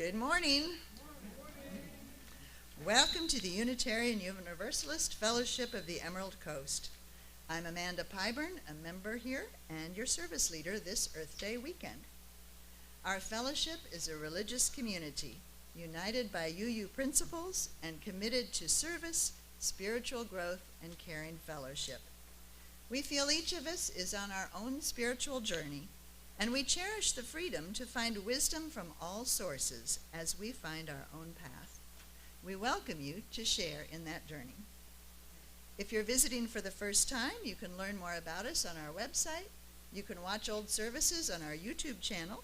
Good morning. Welcome to the Unitarian Universalist Fellowship of the Emerald Coast. I'm Amanda Pyburn, a member here and your service leader this Earth Day weekend. Our fellowship is a religious community united by UU principles and committed to service, spiritual growth, and caring fellowship. We feel each of us is on our own spiritual journey, and we cherish the freedom to find wisdom from all sources as we find our own path. We welcome you to share in that journey. If you're visiting for the first time, you can learn more about us on our website. You can watch old services on our YouTube channel.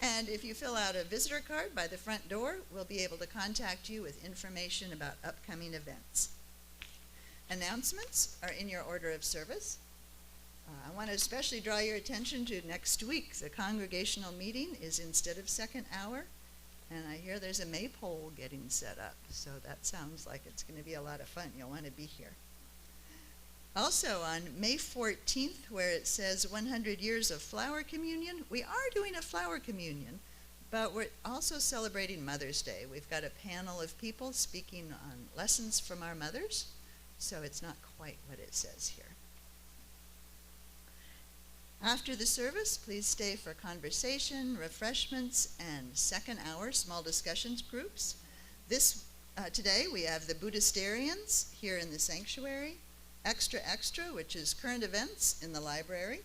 And if you fill out a visitor card by the front door, we'll be able to contact you with information about upcoming events. Announcements are in your order of service. I want to especially draw your attention to next week. The congregational meeting is instead of second hour, and I hear there's a maypole getting set up, so that sounds like it's going to be a lot of fun. You'll want to be here. Also on May 14th, where it says 100 years of flower communion, we are doing a flower communion, but we're also celebrating Mother's Day. We've got a panel of people speaking on lessons from our mothers, so it's not quite what it says here. After the service, please stay for conversation, refreshments, and second hour small discussions groups. Today we have the Buddhistarians here in the sanctuary, Extra Extra, which is current events in the library,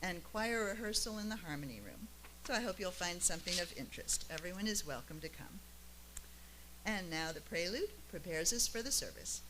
and choir rehearsal in the Harmony Room. So I hope you'll find something of interest. Everyone is welcome to come. And now the prelude prepares us for the service.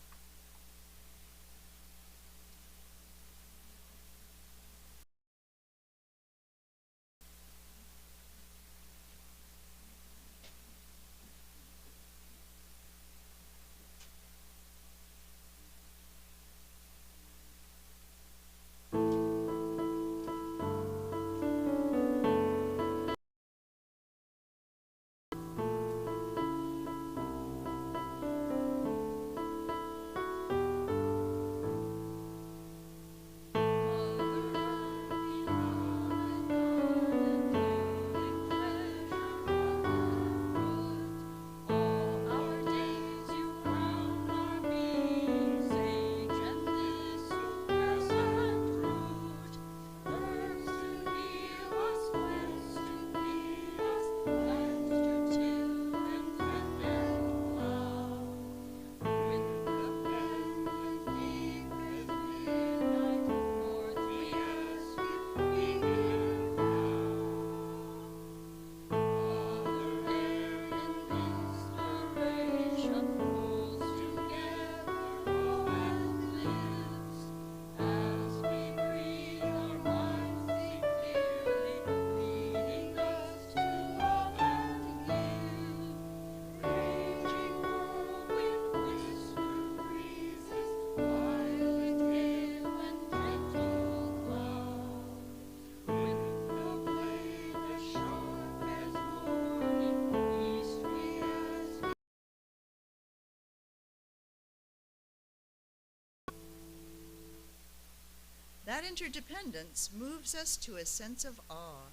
That interdependence moves us to a sense of awe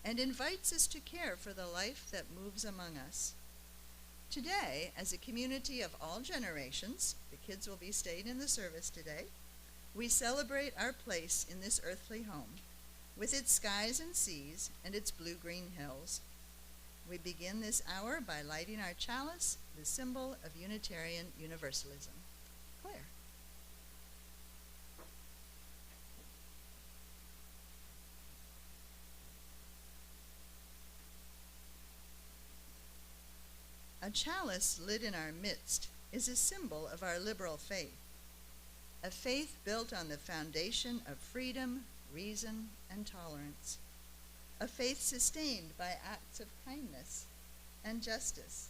and invites us to care for the life that moves among us. Today, as a community of all generations, the kids will be staying in the service today, we celebrate our place in this earthly home, with its skies and seas and its blue-green hills. We begin this hour by lighting our chalice, the symbol of Unitarian Universalism. Claire. A chalice lit in our midst is a symbol of our liberal faith, a faith built on the foundation of freedom, reason, and tolerance, a faith sustained by acts of kindness and justice,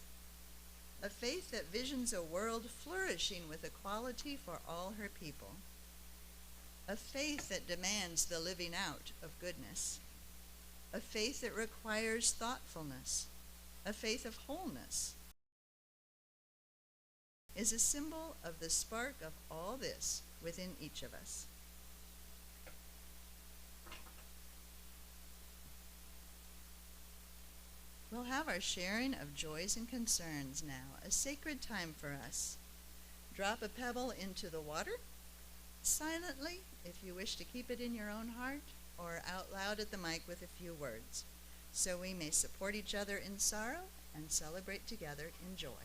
a faith that visions a world flourishing with equality for all her people, a faith that demands the living out of goodness, a faith that requires thoughtfulness, a faith of wholeness, is a symbol of the spark of all this within each of us. We'll have our sharing of joys and concerns now, a sacred time for us. Drop a pebble into the water, silently if you wish to keep it in your own heart, or out loud at the mic with a few words, so we may support each other in sorrow and celebrate together in joy.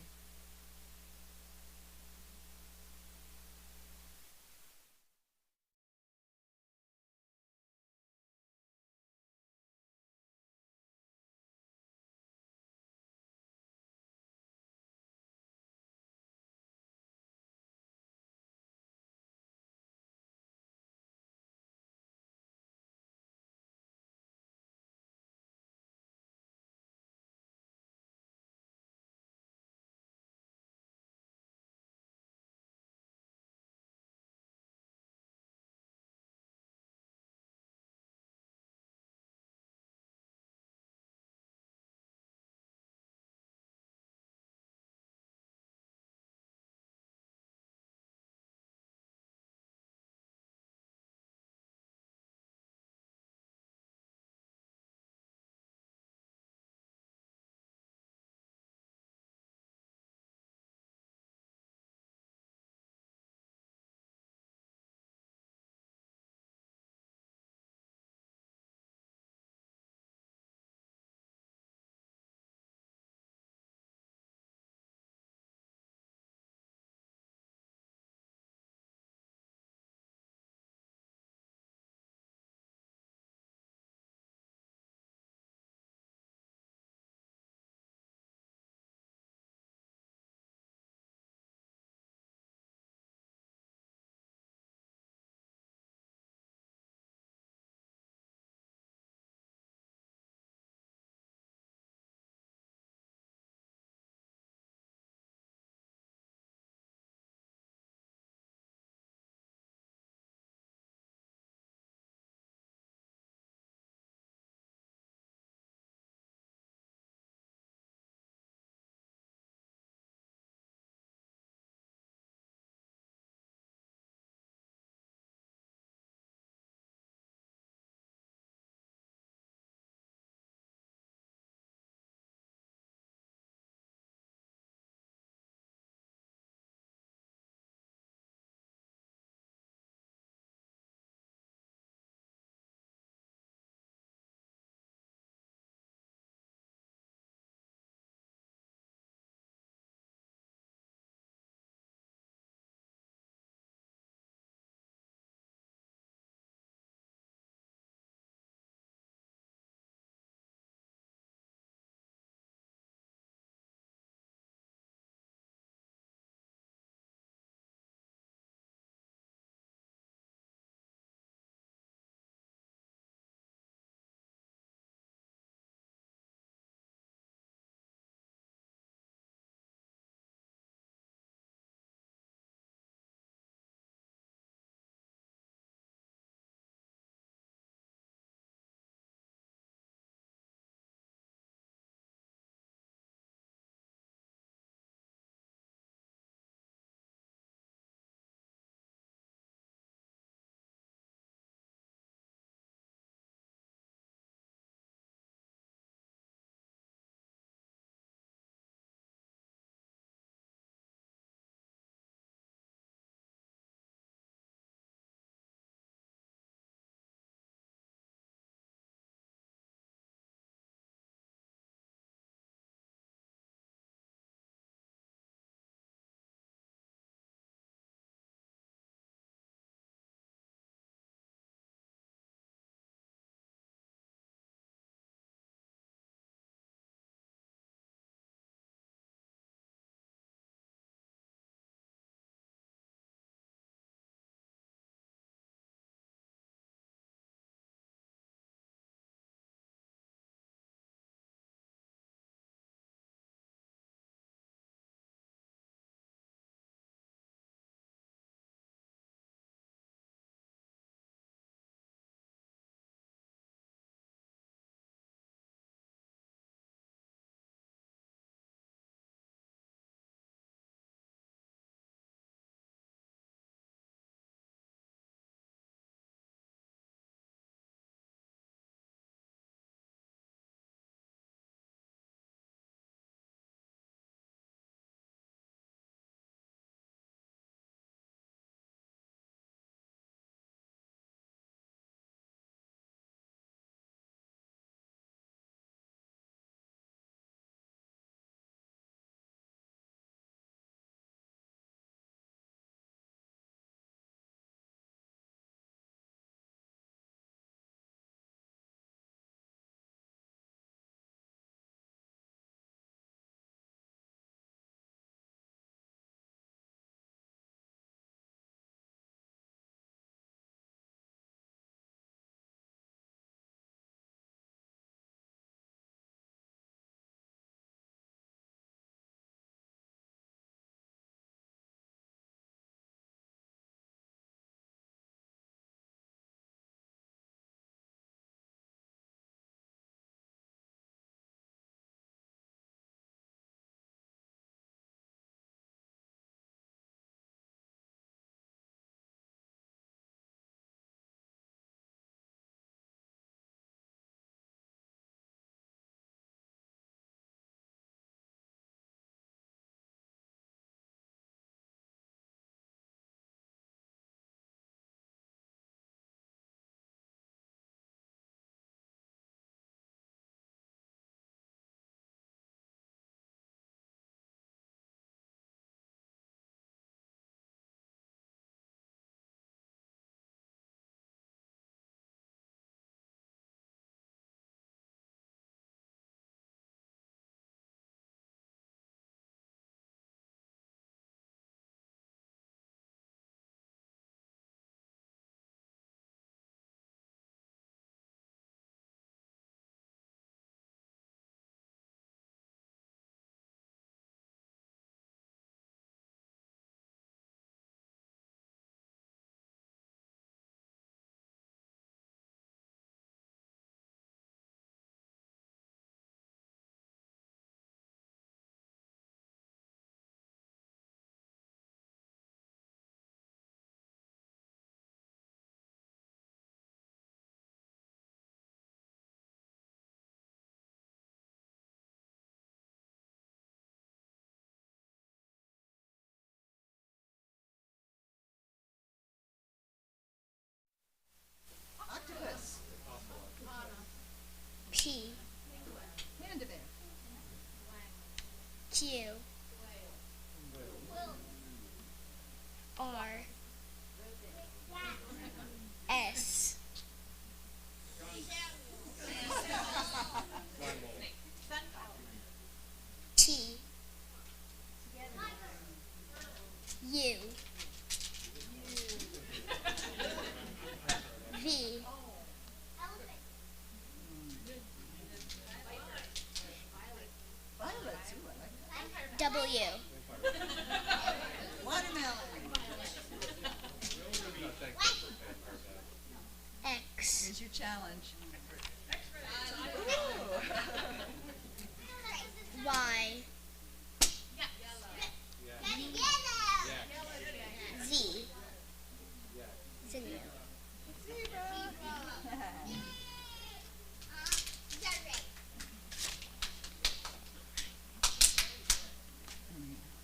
U. V. Violets. Ooh, I like W. that. Watermelon. X. Here's your challenge. Ooh. Y. Z. Zenu. Zebra.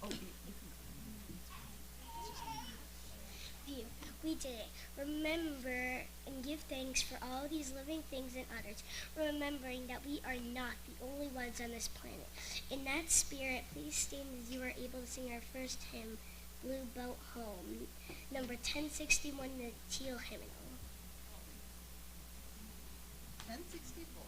Oh, View. We did it. Remember and give thanks for all these living things and others, remembering that we are not the only ones on this planet. In that spirit, please stand as you are able to sing our first hymn, Blue Boat Home, number 1061, the Teal Hymnal. 1064.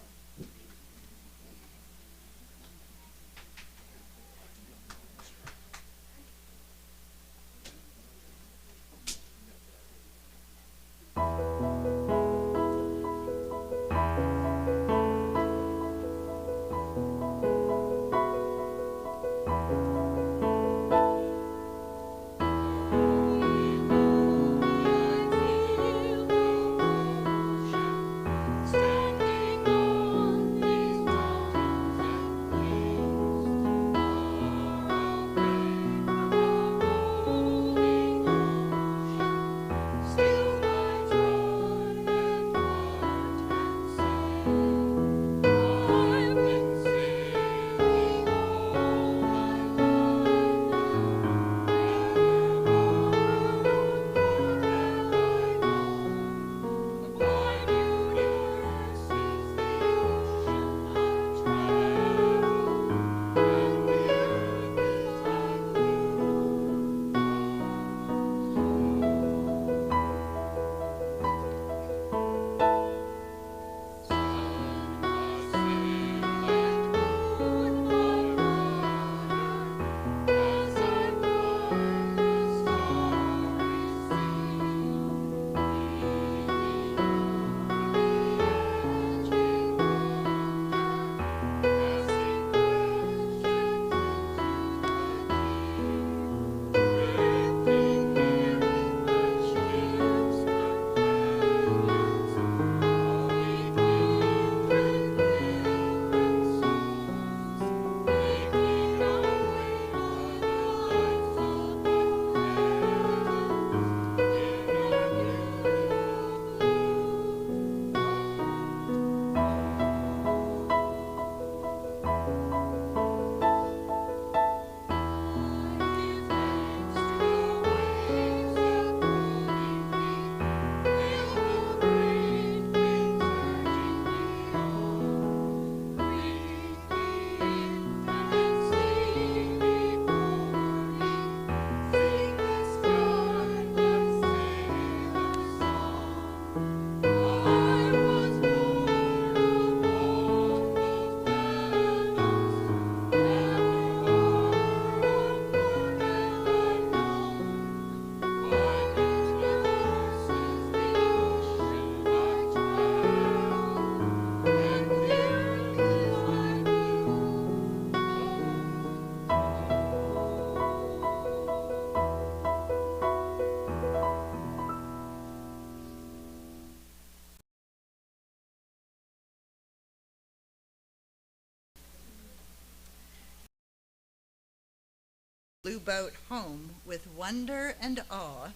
Blue Boat Home with wonder and awe.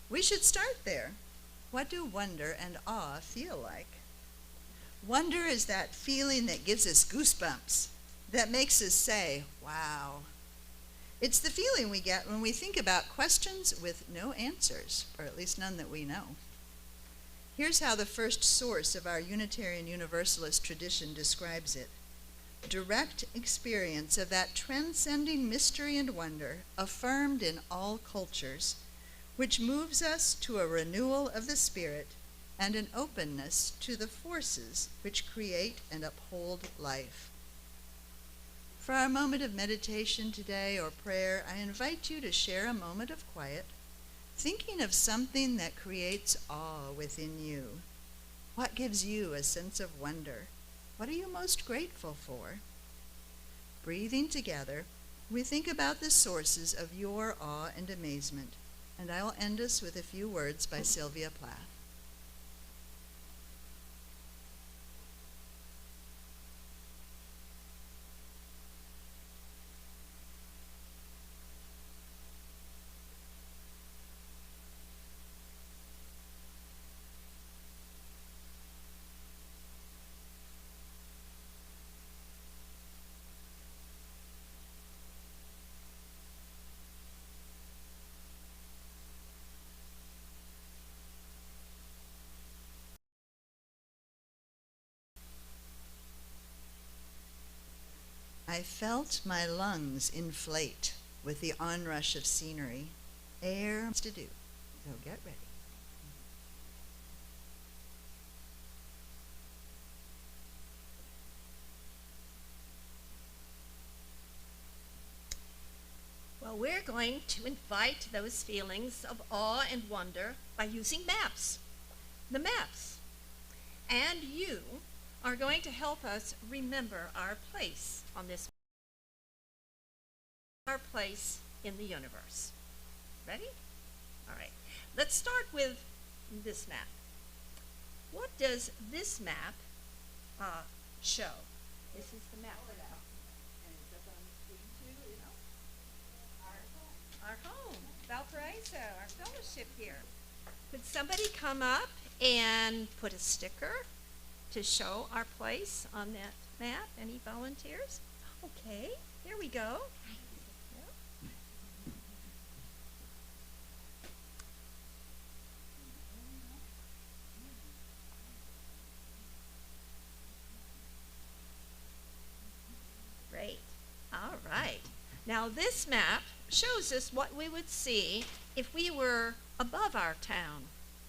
We should start there. What do wonder and awe feel like? Wonder is that feeling that gives us goosebumps, that makes us say, wow. It's the feeling we get when we think about questions with no answers, or at least none that we know. Here's how the first source of our Unitarian Universalist tradition describes it. Direct experience of that transcending mystery and wonder affirmed in all cultures, which moves us to a renewal of the spirit and an openness to the forces which create and uphold life. For our moment of meditation today or prayer, I invite you to share a moment of quiet, thinking of something that creates awe within you. What gives you a sense of wonder? What are you most grateful for? Breathing together, we think about the sources of your awe and amazement, and I will end us with a few words by Sylvia Plath. I felt my lungs inflate with the onrush of scenery. Air to do, so get ready. Well, we're going to invite those feelings of awe and wonder by using maps. The maps. And you are going to help us remember our place on this, our place in the universe. Ready? All right. Let's start with this map. What does this map show? This is the map. And it's up on the screen too, you know? Our home, Valparaiso, our fellowship here. Could somebody come up and put a sticker to show our place on that map? Any volunteers? Okay, here we go. Yep. Great. All right. Now this map shows us what we would see if we were above our town,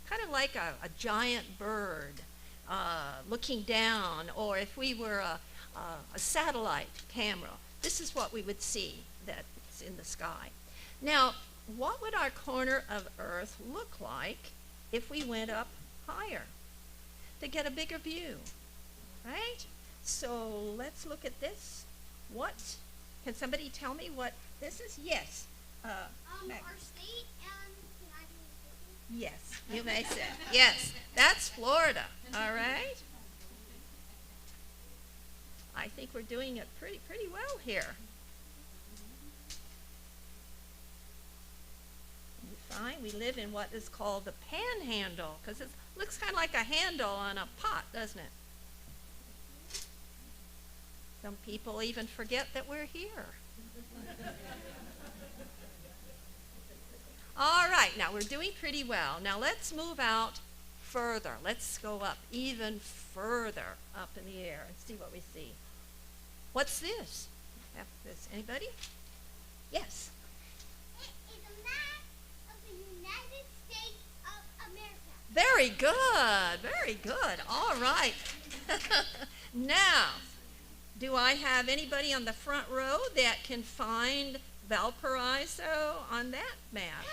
kind of like a giant bird looking down, or if we were a satellite camera. This is what we would see that's in the sky. Now, what would our corner of Earth look like if we went up higher to get a bigger view, right? So let's look at this. Can somebody tell me what this is? Yes. Our state and the United States. Yes, you may say. Yes, that's Florida, all right? I think we're doing it pretty well here. You find we live in what is called the panhandle, because it looks kind of like a handle on a pot, doesn't it? Some people even forget that we're here. All right, now we're doing pretty well. Now let's move out further. Let's go up even further up in the air and see what we see. What's this? Anybody? Yes. It is a map of the United States of America. Very good, very good. All right. Now, do I have anybody on the front row that can find Valparaiso on that map?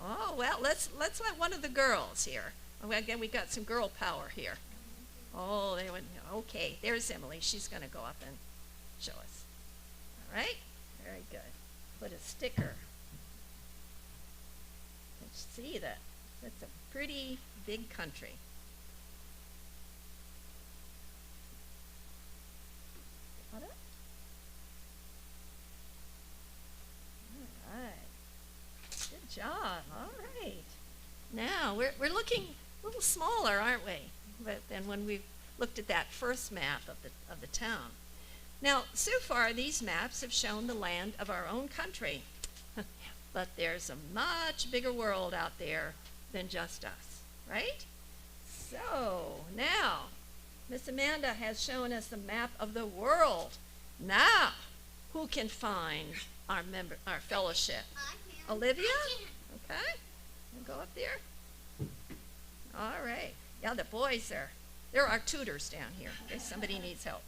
Oh, well, let's let one of the girls here. Oh, again, we got some girl power here. Oh, they went, okay, there's Emily. She's going to go up and show us. All right? Very good. Put a sticker. You can see that. That's a pretty big country. What up? All right. Good job. All right. Now, we're looking a little smaller, aren't we? But then when we looked at that first map of the town. Now, so far, these maps have shown the land of our own country. But there's a much bigger world out there than just us, right? So, now, Miss Amanda has shown us a map of the world. Now, who can find our fellowship? I can. Olivia? I can. Okay. You go up there. All right. Yeah, the boys there are our tutors down here in case somebody needs help.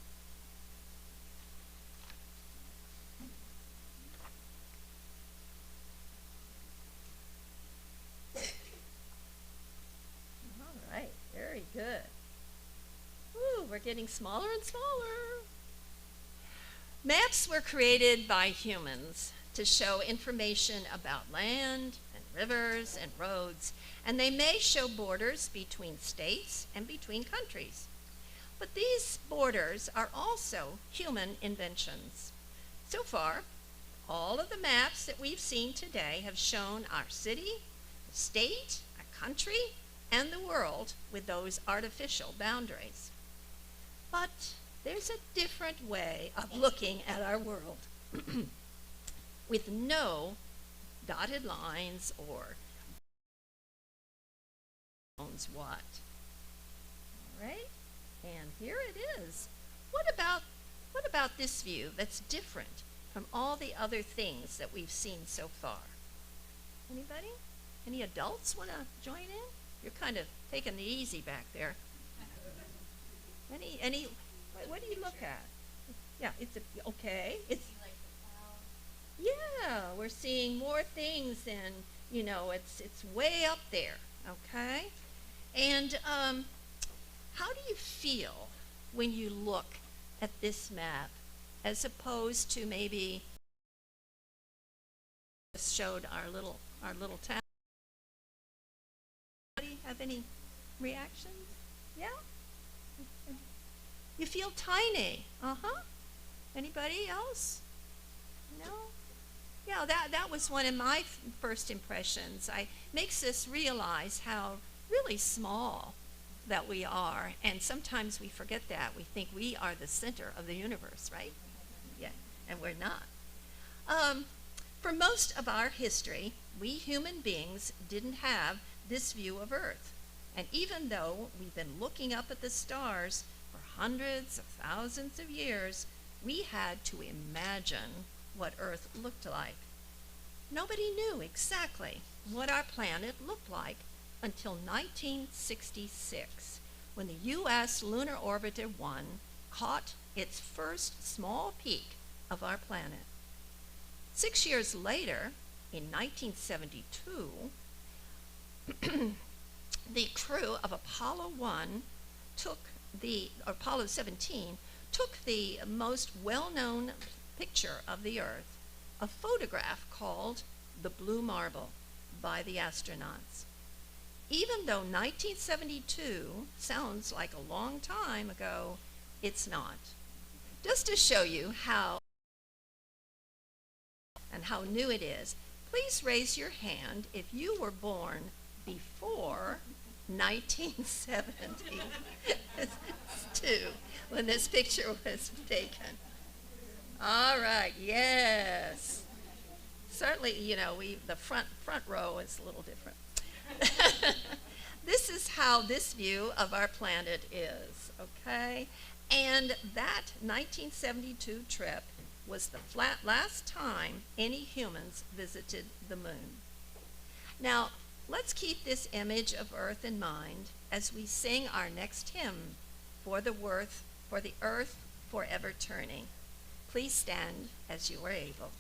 getting smaller and smaller. Maps were created by humans to show information about land and rivers and roads, and they may show borders between states and between countries. But these borders are also human inventions. So far, all of the maps that we've seen today have shown our city, the state, our country, and the world with those artificial boundaries. But there's a different way of looking at our world with no dotted lines or what. All right? And here it is. What about this view that's different from all the other things that we've seen so far? Anybody? Any adults want to join in? You're kind of taking the easy back there. What do you look at? Yeah, okay. Yeah, we're seeing more things and, it's way up there, okay? And how do you feel when you look at this map as opposed to maybe showed our little town? Do you have any reactions? Yeah? You feel tiny. Uh-huh. Anybody else? No? Yeah, that was one of my first impressions. Makes us realize how really small that we are, and sometimes we forget that. We think we are the center of the universe, right? Yeah, and we're not. For most of our history, we human beings didn't have this view of Earth. And even though we've been looking up at the stars for hundreds of thousands of years, we had to imagine what Earth looked like. Nobody knew exactly what our planet looked like until 1966, when the U.S. Lunar Orbiter 1 caught its first small peek of our planet. 6 years later, in 1972, the crew of Apollo 17 took the most well-known picture of the Earth, a photograph called The Blue Marble by the astronauts. Even though 1972 sounds like a long time ago, it's not. Just to show you how new it is, please raise your hand if you were born before 1972 when this picture was taken. All right, yes. Certainly, the front row is a little different. This is how this view of our planet is, okay? And that 1972 trip was the last time any humans visited the moon. Now, let's keep this image of Earth in mind as we sing our next hymn, For the Earth Forever Turning. Please stand as you are able.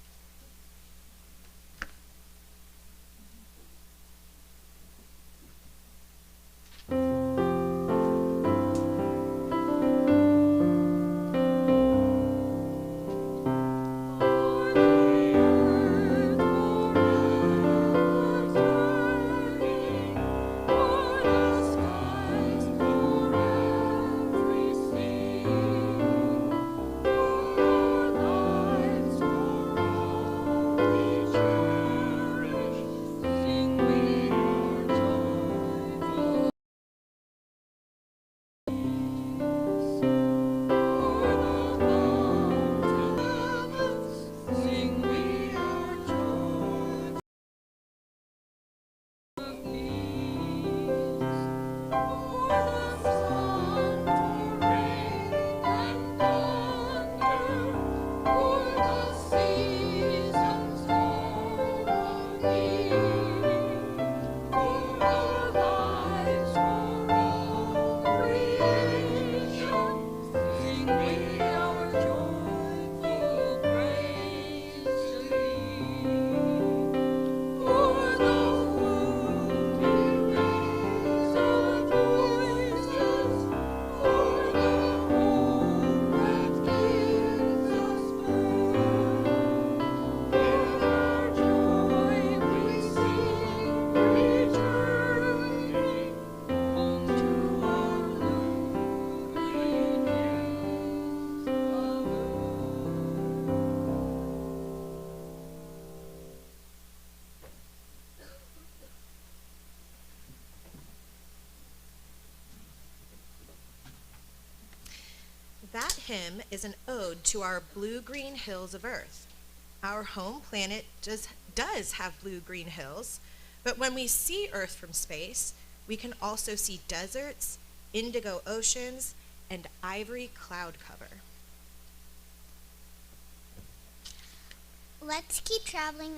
hymn is an ode to our blue-green hills of Earth. Our home planet does have blue-green hills, but when we see Earth from space, we can also see deserts, indigo oceans, and ivory cloud cover. Let's keep traveling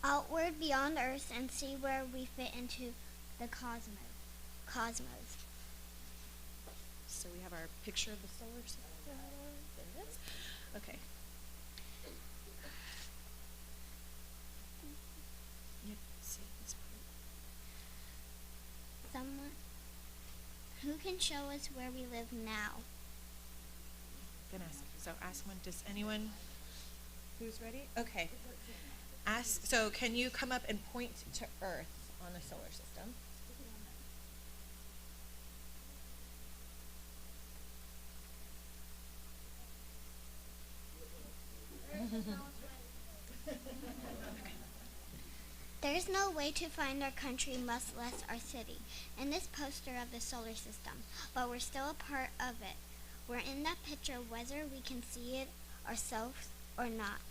outward beyond Earth and see where we fit into the cosmos. So we have our picture of the solar system. There it is. Okay. Yep, see this part. Someone who can show us where we live now. Ask one, does anyone who's ready? Okay. So can you come up and point to Earth on the solar system? There's no way to find our country, much less our city, in this poster of the solar system, but we're still a part of it. We're in that picture whether we can see it ourselves or not.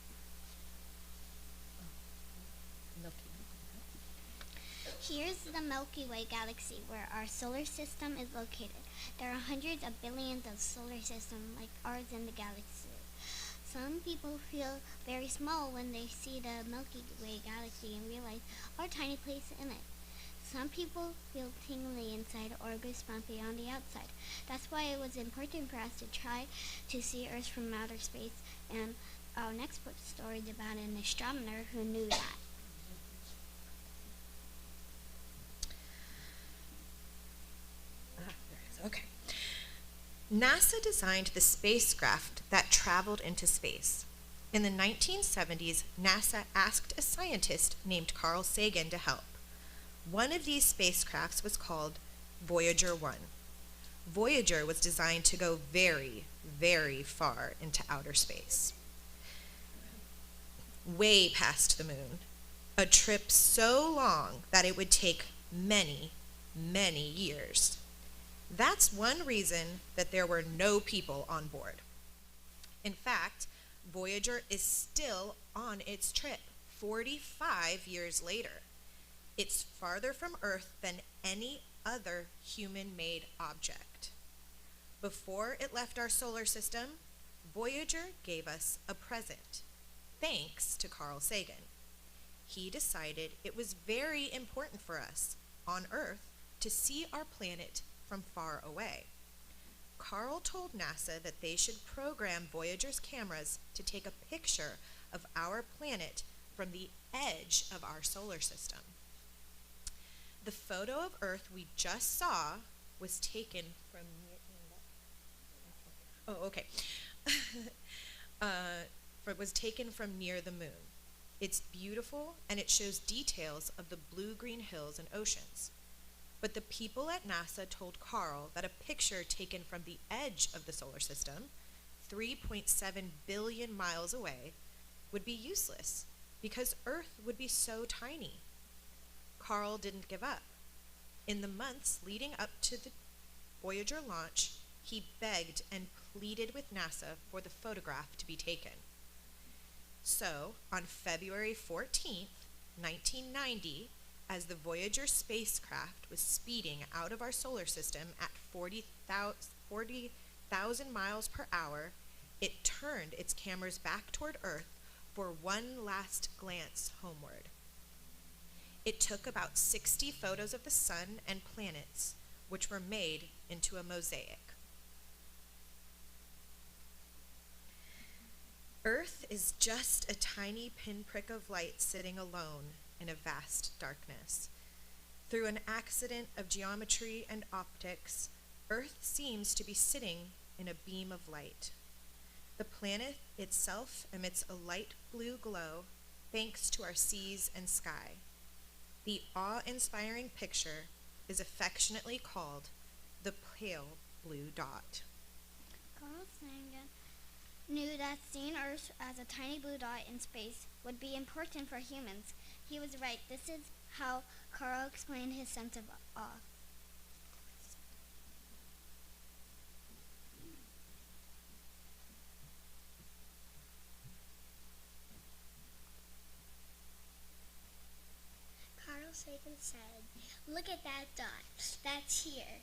Here's the Milky Way galaxy where our solar system is located. There are hundreds of billions of solar systems like ours in the galaxy. Some people feel very small when they see the Milky Way galaxy and realize our tiny place in it. Some people feel tingly inside or goosebumpy on the outside. That's why it was important for us to try to see Earth from outer space, and our next book story is about an astronomer who knew that. Okay. NASA designed the spacecraft that traveled into space. In the 1970s, NASA asked a scientist named Carl Sagan to help. One of these spacecrafts was called Voyager 1. Voyager was designed to go very, very far into outer space. Way past the moon. A trip so long that it would take many, many years. That's one reason that there were no people on board. In fact, Voyager is still on its trip 45 years later. It's farther from Earth than any other human-made object. Before it left our solar system, Voyager gave us a present, thanks to Carl Sagan. He decided it was very important for us on Earth to see our planet from far away. Carl told NASA that they should program Voyager's cameras to take a picture of our planet from the edge of our solar system. The photo of Earth we just saw was taken from was taken from near the moon. It's beautiful and it shows details of the blue-green hills and oceans. But the people at NASA told Carl that a picture taken from the edge of the solar system, 3.7 billion miles away, would be useless because Earth would be so tiny. Carl didn't give up. In the months leading up to the Voyager launch, he begged and pleaded with NASA for the photograph to be taken. So, on February 14th, 1990, as the Voyager spacecraft was speeding out of our solar system at 40,000 miles per hour, it turned its cameras back toward Earth for one last glance homeward. It took about 60 photos of the sun and planets, which were made into a mosaic. Earth is just a tiny pinprick of light sitting alone in a vast darkness. Through an accident of geometry and optics, Earth seems to be sitting in a beam of light. The planet itself emits a light blue glow thanks to our seas and sky. The awe-inspiring picture is affectionately called the pale blue dot. Carl Sagan knew that seeing Earth as a tiny blue dot in space would be important for humans. He was right. This is how Carl explained his sense of awe. sake and said, "Look at that dot. That's here.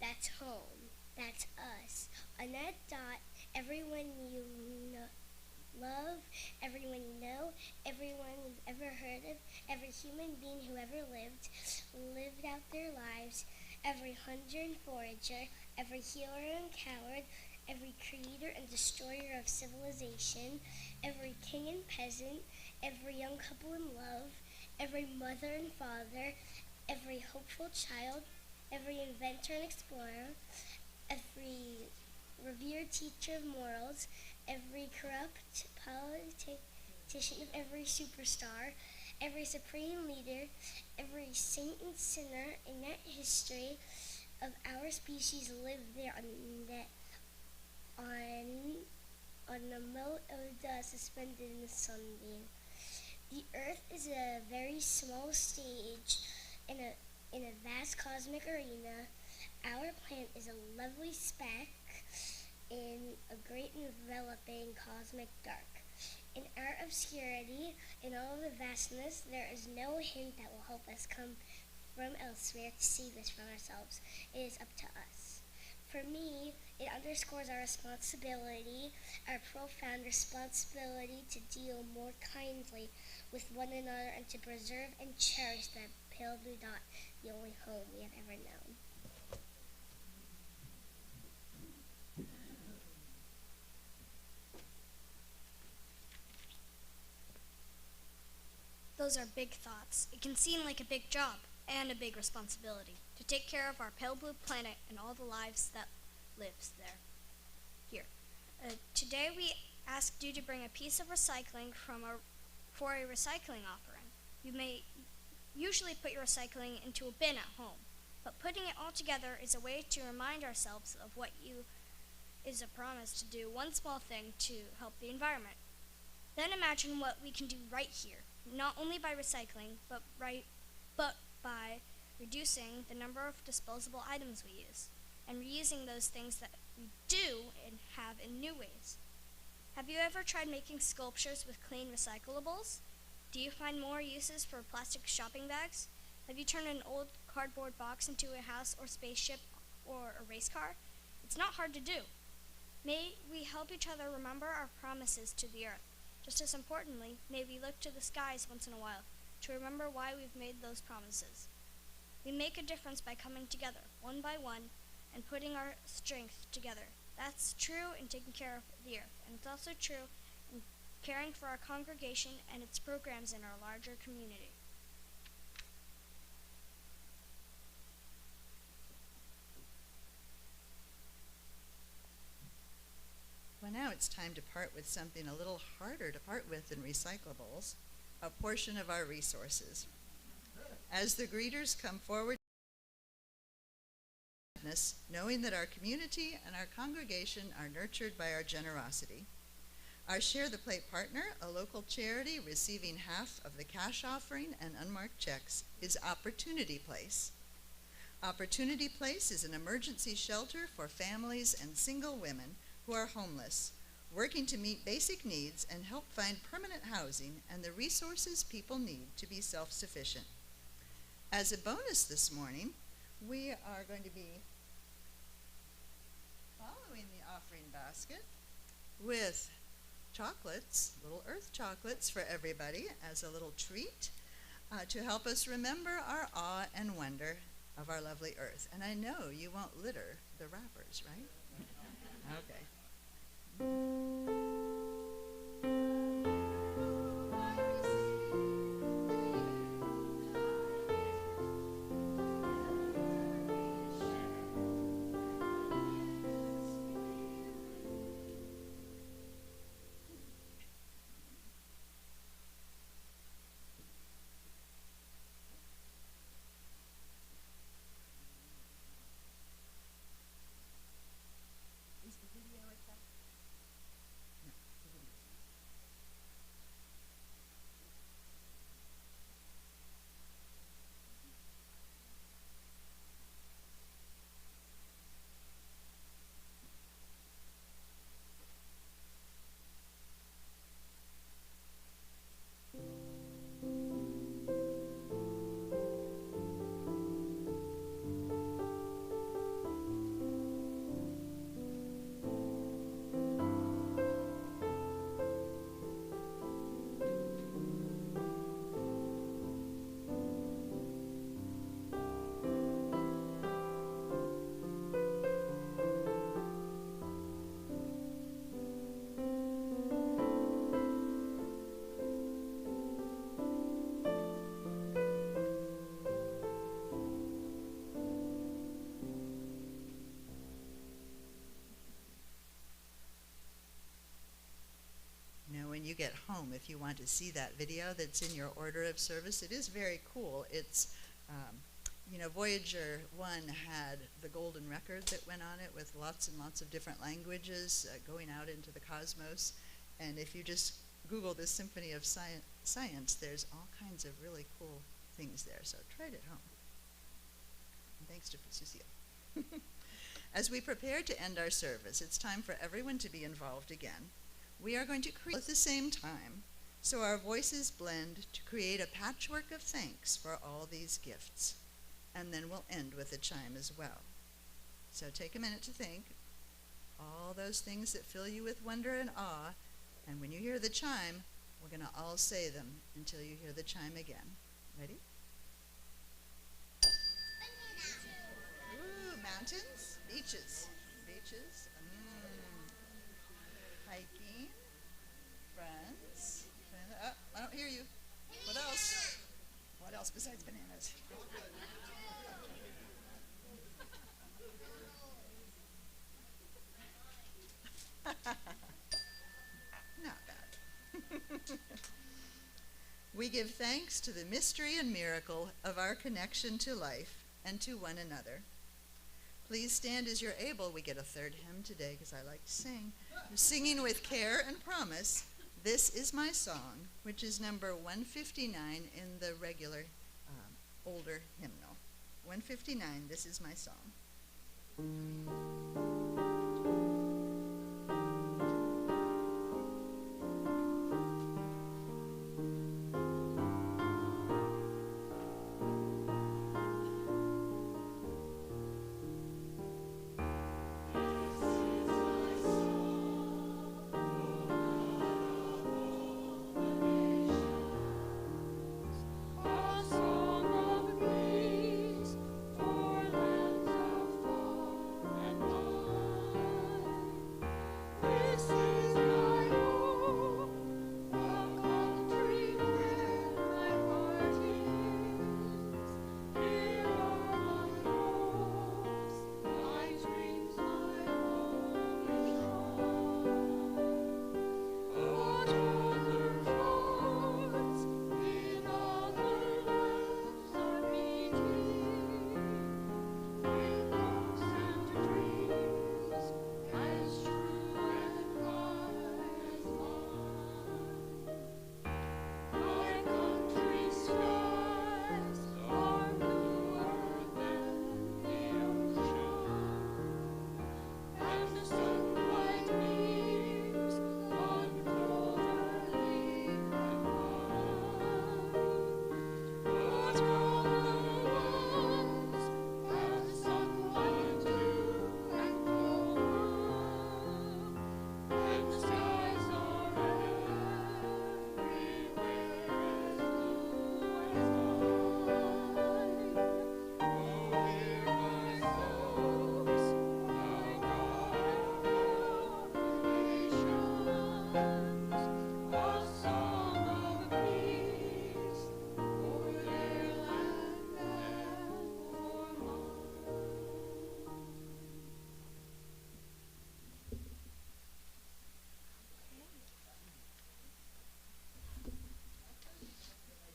That's home. That's us. On that dot, everyone you love, everyone you know, everyone you've ever heard of, every human being who ever lived out their lives, every hunter and forager, every healer and coward, every creator and destroyer of civilization, every king and peasant, every young couple in love, every mother and father, every hopeful child, every inventor and explorer, every revered teacher of morals, every corrupt politician of every superstar, every supreme leader, every saint and sinner in that history of our species lived there on the mote of dust suspended in the sunbeam. The Earth is a very small stage in a vast cosmic arena. Our planet is a lovely speck in a great enveloping cosmic dark. In our obscurity, in all the vastness, there is no hint that will help us come from elsewhere to save us from ourselves. It is up to us. For me, it underscores our responsibility, our profound responsibility to deal more kindly with one another and to preserve and cherish the pale blue dot, the only home we have ever known. Those are big thoughts. It can seem like a big job and a big responsibility to take care of our pale blue planet and all the lives that lives there. Here. Today we asked you to bring a piece of recycling for a recycling offering. You may usually put your recycling into a bin at home, but putting it all together is a way to remind ourselves of what is a promise to do one small thing to help the environment. Then imagine what we can do right here, not only by recycling, but by reducing the number of disposable items we use, and reusing those things that we do and have in new ways. Have you ever tried making sculptures with clean recyclables? Do you find more uses for plastic shopping bags? Have you turned an old cardboard box into a house or spaceship or a race car? It's not hard to do. May we help each other remember our promises to the earth. Just as importantly, may we look to the skies once in a while to remember why we've made those promises. We make a difference by coming together, one by one, and putting our strength together. That's true in taking care of the earth, and it's also true in caring for our congregation and its programs in our larger community. Well, now it's time to part with something a little harder to part with than recyclables, a portion of our resources. As the greeters come forward, knowing that our community and our congregation are nurtured by our generosity. Our Share the Plate partner, a local charity receiving half of the cash offering and unmarked checks, is Opportunity Place. Opportunity Place is an emergency shelter for families and single women who are homeless, working to meet basic needs and help find permanent housing and the resources people need to be self-sufficient. As a bonus this morning, we are going to be following the offering basket with chocolates, little earth chocolates for everybody as a little treat to help us remember our awe and wonder of our lovely earth. And I know you won't litter the wrappers, right? Okay. Is the video at that? No, the video's not. get home if you want to see that video that's in your order of service. It is very cool. It's, Voyager 1 had the golden record that went on it with lots and lots of different languages going out into the cosmos. And if you just Google the Symphony of Science, there's all kinds of really cool things there. So try it at home. And thanks to Cecile. As we prepare to end our service, it's time for everyone to be involved again. We are going to create at the same time, so our voices blend to create a patchwork of thanks for all these gifts. And then we'll end with a chime as well. So take a minute to think all those things that fill you with wonder and awe, and when you hear the chime, we're going to all say them until you hear the chime again. Ready? Ooh, mountains, beaches, hiking, friends. I don't hear you. What else? What else besides bananas? Not bad. We give thanks to the mystery and miracle of our connection to life and to one another. Please stand as you're able. We get a third hymn today because I like to sing. We're singing with care and promise, This Is My Song, which is number 159 in the regular older hymnal. 159, This Is My Song.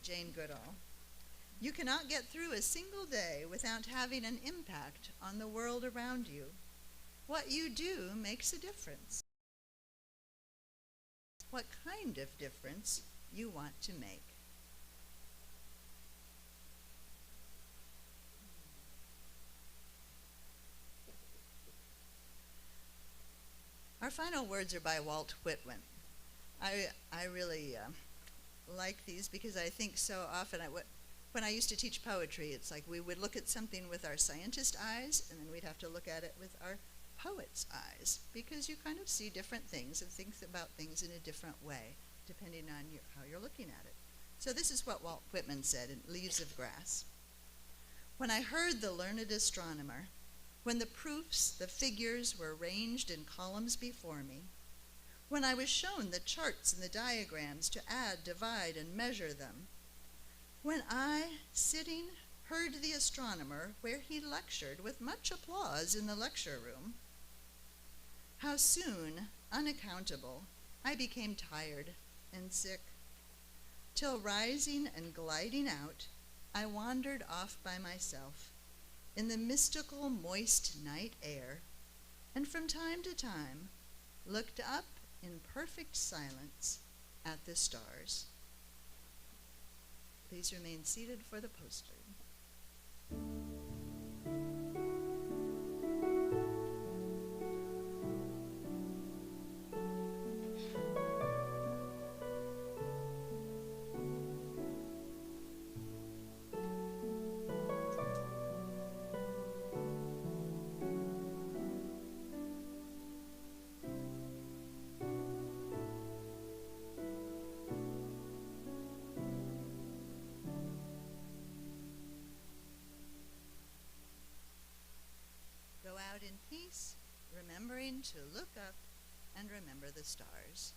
Jane Goodall. You cannot get through a single day without having an impact on the world around you. What you do makes a difference. What kind of difference you want to make. Our final words are by Walt Whitman. I really like these because I think so often, when I used to teach poetry, it's like we would look at something with our scientist eyes, and then we'd have to look at it with our poet's eyes, because you kind of see different things and think about things in a different way, depending on how you're looking at it. So this is what Walt Whitman said in Leaves of Grass. When I heard the learned astronomer, when the proofs, the figures were ranged in columns before me, when I was shown the charts and the diagrams to add, divide, and measure them, when I, sitting, heard the astronomer where he lectured with much applause in the lecture room, how soon, unaccountable, I became tired, and sick, till rising and gliding out, I wandered off by myself in the mystical moist night air, and from time to time looked up in perfect silence at the stars. Please remain seated for the postlude. Go out in peace, remembering to look up and remember the stars.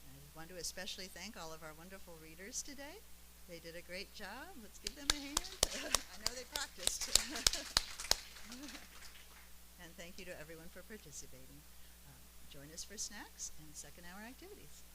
I want to especially thank all of our wonderful readers today. They did a great job. Let's give them a hand. I know they practiced. And thank you to everyone for participating. Join us for snacks and second hour activities.